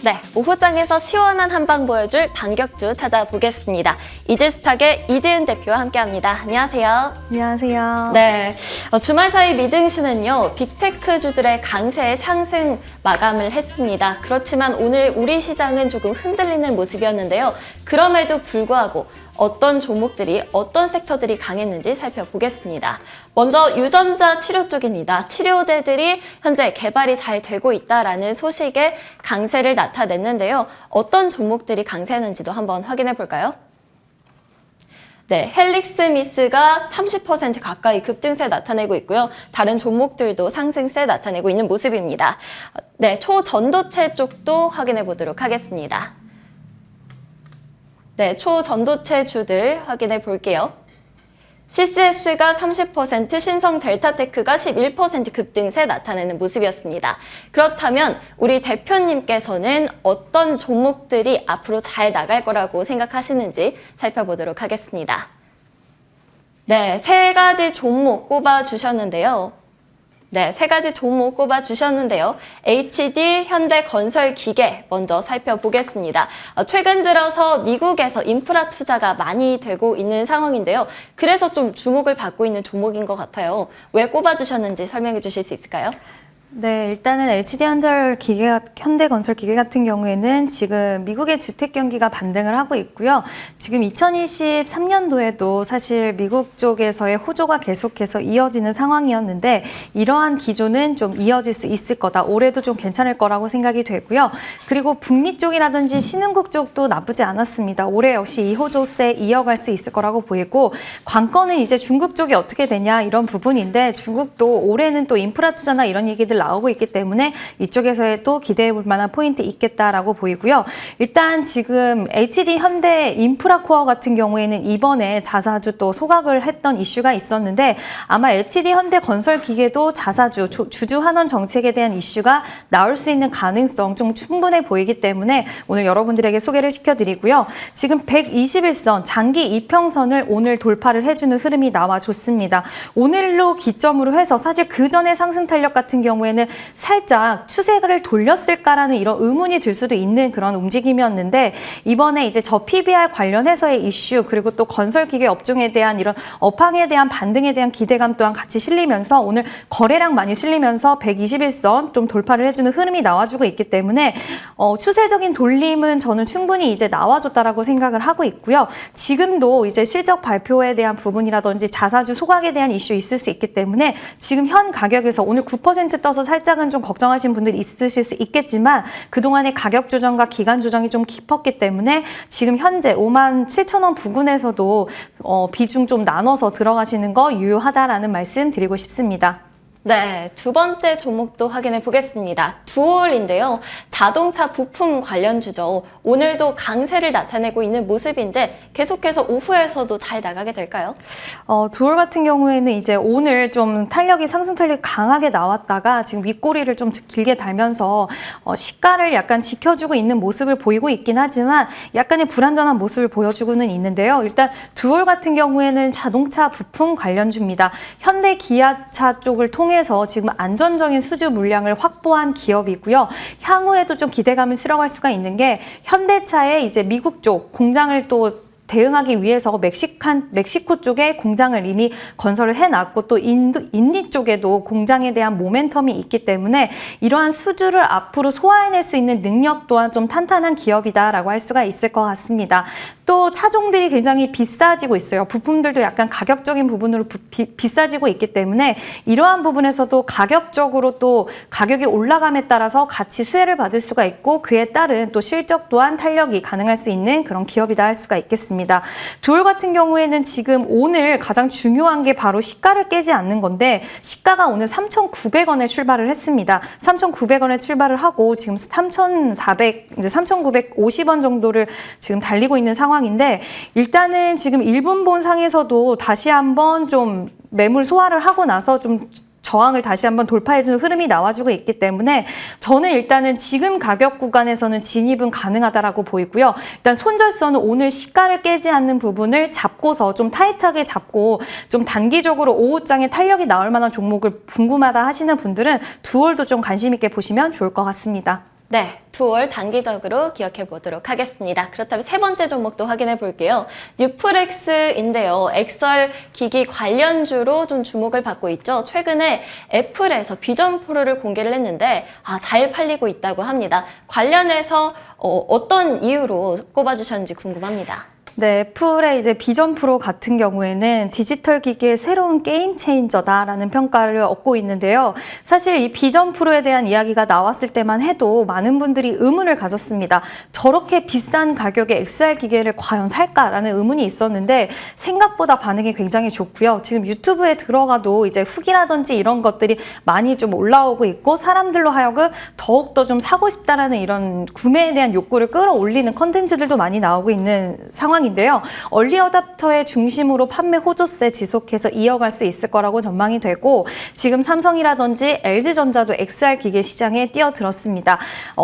네, 오후장에서 시원한 한방 보여줄 반격주 찾아보겠습니다. 이지스탁의 이지은 대표와 함께합니다. 안녕하세요. 안녕하세요. 네, 주말 사이 미증시는요, 빅테크주들의 강세 상승 마감을 했습니다. 그렇지만 오늘 우리 시장은 조금 흔들리는 모습이었는데요. 그럼에도 불구하고 어떤 종목들이, 어떤 섹터들이 강했는지 살펴보겠습니다. 먼저 유전자 치료 쪽입니다. 치료제들이 현재 개발이 잘 되고 있다라는 소식에 강세를 나타냈는데요. 어떤 종목들이 강세했는지도 한번 확인해 볼까요? 네, 헬릭스미스가 30% 가까이 급등세 나타내고 있고요. 다른 종목들도 상승세 나타내고 있는 모습입니다. 네, 초전도체 쪽도 확인해 보도록 하겠습니다. 네, 초전도체 주들 확인해 볼게요. CCS가 30%, 신성 델타테크가 11% 급등세 나타내는 모습이었습니다. 그렇다면 우리 대표님께서는 어떤 종목들이 앞으로 잘 나갈 거라고 생각하시는지 살펴보도록 하겠습니다. 네, 세 가지 종목 꼽아주셨는데요. 네, 세 가지 종목 꼽아주셨는데요. HD, 현대건설기계 먼저 살펴보겠습니다. 최근 들어서 미국에서 인프라 투자가 많이 되고 있는 상황인데요. 그래서 좀 주목을 받고 있는 종목인 것 같아요. 왜 꼽아주셨는지 설명해 주실 수 있을까요? 네, 일단은 현대건설기계 같은 경우에는 지금 미국의 주택 경기가 반등을 하고 있고요. 지금 2023년도에도 사실 미국 쪽에서의 호조가 계속해서 이어지는 상황이었는데 이러한 기조는 좀 이어질 수 있을 거다. 올해도 좀 괜찮을 거라고 생각이 되고요. 그리고 북미 쪽이라든지 신흥국 쪽도 나쁘지 않았습니다. 올해 역시 이 호조세 이어갈 수 있을 거라고 보이고 관건은 이제 중국 쪽이 어떻게 되냐 이런 부분인데 중국도 올해는 또 인프라 투자나 이런 얘기들 나오고 있기 때문에 이쪽에서의 또 기대해 볼 만한 포인트 있겠다라고 보이고요. 일단 지금 HD 현대 인프라코어 같은 경우에는 이번에 자사주 또 소각을 했던 이슈가 있었는데 아마 HD 현대 건설기계도 자사주 주주 환원 정책에 대한 이슈가 나올 수 있는 가능성 좀 충분해 보이기 때문에 오늘 여러분들에게 소개를 시켜드리고요. 지금 121선 장기 이평선을 오늘 돌파를 해주는 흐름이 나와줬습니다. 오늘로 기점으로 해서 사실 그 전에 상승 탄력 같은 경우에는 살짝 추세를 돌렸을까라는 이런 의문이 들 수도 있는 그런 움직임이었는데 이번에 이제 저 PBR 관련해서의 이슈 그리고 또 건설기계 업종에 대한 이런 업황에 대한 반등에 대한 기대감 또한 같이 실리면서 오늘 거래량 많이 실리면서 121선 좀 돌파를 해주는 흐름이 나와주고 있기 때문에 추세적인 돌림은 저는 충분히 이제 나와줬다라고 생각을 하고 있고요. 지금도 이제 실적 발표에 대한 부분이라든지 자사주 소각에 대한 이슈 있을 수 있기 때문에 지금 현 가격에서 오늘 9% 떠서 살짝은 좀 걱정하신 분들이 있으실 수 있겠지만 그동안의 가격 조정과 기간 조정이 좀 깊었기 때문에 지금 현재 57,000원 부근에서도 비중 좀 나눠서 들어가시는 거 유효하다라는 말씀 드리고 싶습니다. 네, 두 번째 종목도 확인해 보겠습니다. 두올인데요. 자동차 부품 관련주죠. 오늘도 강세를 나타내고 있는 모습인데 계속해서 오후에서도 잘 나가게 될까요? 두올 같은 경우에는 이제 오늘 좀 상승 탄력이 강하게 나왔다가 지금 윗꼬리를 좀 길게 달면서 시가를 약간 지켜주고 있는 모습을 보이고 있긴 하지만 약간의 불안정한 모습을 보여주고는 있는데요. 일단 두올 같은 경우에는 자동차 부품 관련주입니다. 현대 기아차 쪽을 통해서 지금 안정적인 수주 물량을 확보한 기업이고요. 향후에도 좀 기대감을 실어갈 수가 있는 게 현대차의 이제 미국 쪽 공장을 또 대응하기 위해서 멕시코 쪽에 공장을 이미 건설을 해놨고 또 인도 쪽에도 공장에 대한 모멘텀이 있기 때문에 이러한 수주를 앞으로 소화해낼 수 있는 능력 또한 좀 탄탄한 기업이다라고 할 수가 있을 것 같습니다. 또 차종들이 굉장히 비싸지고 있어요. 부품들도 약간 가격적인 부분으로 비싸지고 있기 때문에 이러한 부분에서도 가격적으로 또 가격이 올라감에 따라서 같이 수혜를 받을 수가 있고 그에 따른 또 실적 또한 탄력이 가능할 수 있는 그런 기업이다 할 수가 있겠습니다. 두올 같은 경우에는 지금 오늘 가장 중요한 게 바로 시가를 깨지 않는 건데 시가가 오늘 3,900원에 출발을 했습니다. 3,900원에 출발을 하고 지금 3,950원 정도를 지금 달리고 있는 상황인데 일단은 지금 1분본 상에서도 다시 한번 좀 매물 소화를 하고 나서 좀 저항을 다시 한번 돌파해주는 흐름이 나와주고 있기 때문에 저는 일단은 지금 가격 구간에서는 진입은 가능하다라고 보이고요. 일단 손절선은 오늘 시가를 깨지 않는 부분을 잡고서 좀 타이트하게 잡고 좀 단기적으로 오후장에 탄력이 나올 만한 종목을 궁금하다 하시는 분들은 두올도 좀 관심 있게 보시면 좋을 것 같습니다. 네, 투올 단기적으로 기억해 보도록 하겠습니다. 그렇다면 세 번째 종목도 확인해 볼게요. 뉴프렉스인데요. 엑셀 기기 관련주로 좀 주목을 받고 있죠. 최근에 애플에서 비전 프로를 공개를 했는데 잘 팔리고 있다고 합니다. 관련해서 어떤 이유로 꼽아주셨는지 궁금합니다. 네, 애플의 이제 비전 프로 같은 경우에는 디지털 기기의 새로운 게임 체인저다라는 평가를 얻고 있는데요. 사실 이 비전 프로에 대한 이야기가 나왔을 때만 해도 많은 분들이 의문을 가졌습니다. 저렇게 비싼 가격의 XR 기계를 과연 살까라는 의문이 있었는데 생각보다 반응이 굉장히 좋고요. 지금 유튜브에 들어가도 이제 후기라든지 이런 것들이 많이 좀 올라오고 있고 사람들로 하여금 더욱더 좀 사고 싶다라는 이런 구매에 대한 욕구를 끌어올리는 컨텐츠들도 많이 나오고 있는 상황입니다. 인데요. 얼리 어답터의 중심으로 판매 호조세 지속해서 이어갈 수 있을 거라고 전망이 되고 지금 삼성이라든지 LG전자도 XR 기계 시장에 뛰어들었습니다.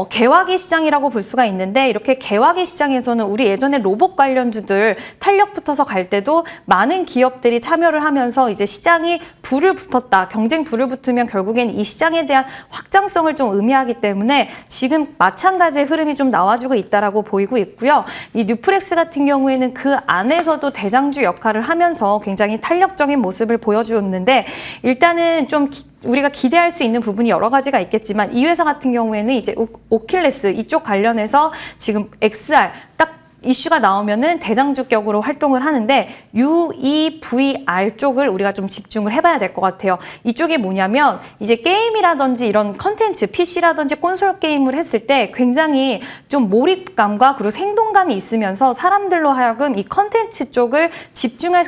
개화기 시장이라고 볼 수가 있는데 이렇게 개화기 시장에서는 우리 예전에 로봇 관련주들 탄력 붙어서 갈 때도 많은 기업들이 참여를 하면서 이제 시장이 불을 붙었다. 경쟁 불을 붙으면 결국엔 이 시장에 대한 확장성을 좀 의미하기 때문에 지금 마찬가지의 흐름이 좀 나와주고 있다라고 보이고 있고요. 이 뉴프렉스 같은 경우에는 그 안에서도 대장주 역할을 하면서 굉장히 탄력적인 모습을 보여주었는데 일단은 좀 우리가 기대할 수 있는 부분이 여러 가지가 있겠지만 이 회사 같은 경우에는 이제 오큘레스 이쪽 관련해서 지금 XR 딱 이슈가 나오면은 대장주격으로 활동을 하는데 UEVR 쪽을 우리가 좀 집중을 해봐야 될 것 같아요. 이쪽이 뭐냐면 이제 게임이라든지 이런 컨텐츠, PC라든지 콘솔 게임을 했을 때 굉장히 좀 몰입감과 그리고 생동감이 있으면서 사람들로 하여금 이 컨텐츠 쪽을 집중할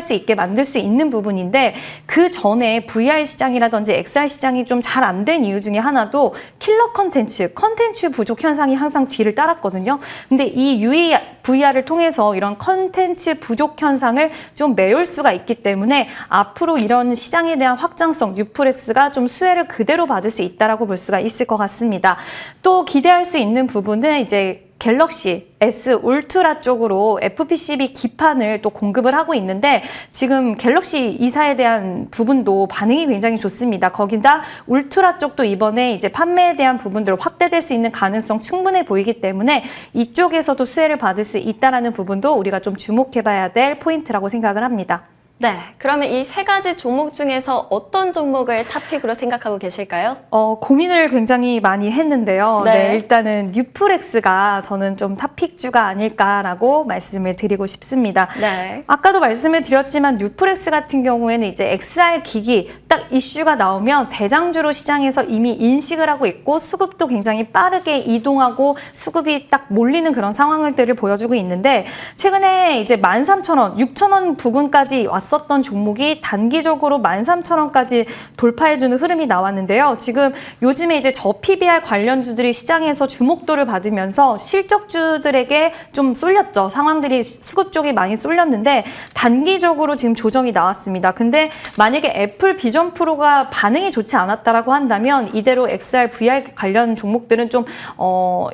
수 있게 만들 수 있는 부분인데 그 전에 VR 시장이라든지 XR 시장이 좀 잘 안 된 이유 중에 하나도 킬러 컨텐츠 부족 현상이 항상 뒤를 따랐거든요. 근데 이 UEVR을 통해서 이런 컨텐츠 부족 현상을 좀 메울 수가 있기 때문에 앞으로 이런 시장에 대한 확장성, 뉴프렉스가 좀 수혜를 그대로 받을 수 있다라고 볼 수가 있을 것 같습니다. 또 기대할 수 있는 부분은 이제 갤럭시 S 울트라 쪽으로 FPCB 기판을 또 공급을 하고 있는데 지금 갤럭시 이사에 대한 부분도 반응이 굉장히 좋습니다. 거기다 울트라 쪽도 이번에 이제 판매에 대한 부분들로 확대될 수 있는 가능성 충분해 보이기 때문에 이쪽에서도 수혜를 받을 수 있다는 부분도 우리가 좀 주목해봐야 될 포인트라고 생각을 합니다. 네, 그러면 이 세 가지 종목 중에서 어떤 종목을 탑픽으로 생각하고 계실까요? 고민을 굉장히 많이 했는데요. 네. 일단은 뉴프렉스가 저는 좀 탑픽주가 아닐까라고 말씀을 드리고 싶습니다. 네. 아까도 말씀을 드렸지만 뉴프렉스 같은 경우에는 이제 XR 기기 딱 이슈가 나오면 대장주로 시장에서 이미 인식을 하고 있고 수급도 굉장히 빠르게 이동하고 수급이 딱 몰리는 그런 상황들을 보여주고 있는데 최근에 이제 13,000원, 6,000원 부근까지 왔었던 종목이 단기적으로 13,000원까지 돌파해주는 흐름이 나왔는데요. 지금 요즘에 이제 저PBR 관련주들이 시장에서 주목도를 받으면서 실적주들에게 좀 쏠렸죠. 상황들이 수급 쪽이 많이 쏠렸는데 단기적으로 지금 조정이 나왔습니다. 근데 만약에 애플 비전 프로가 반응이 좋지 않았다라고 한다면 이대로 XR, VR 관련 종목들은 좀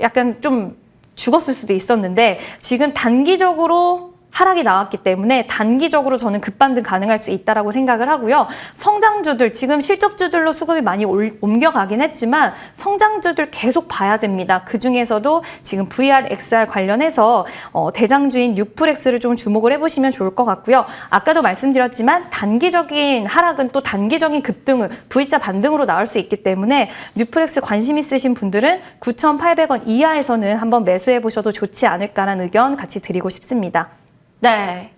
약간 좀 죽었을 수도 있었는데 지금 단기적으로 하락이 나왔기 때문에 단기적으로 저는 급반등 가능할 수 있다라고 생각을 하고요. 성장주들, 지금 실적주들로 수급이 많이 옮겨가긴 했지만 성장주들 계속 봐야 됩니다. 그중에서도 지금 VR, XR 관련해서 대장주인 뉴프렉스를 좀 주목을 해보시면 좋을 것 같고요. 아까도 말씀드렸지만 단기적인 하락은 또 단기적인 급등을 V자 반등으로 나올 수 있기 때문에 뉴프렉스 관심 있으신 분들은 9,800원 이하에서는 한번 매수해 보셔도 좋지 않을까라는 의견 같이 드리고 싶습니다. 네,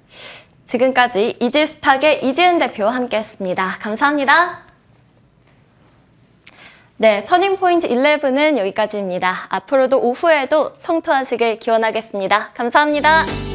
지금까지 이지스탁의 이지은 대표 함께했습니다. 감사합니다. 네, 터닝포인트 11은 여기까지입니다. 앞으로도 오후에도 성투하시길 기원하겠습니다. 감사합니다.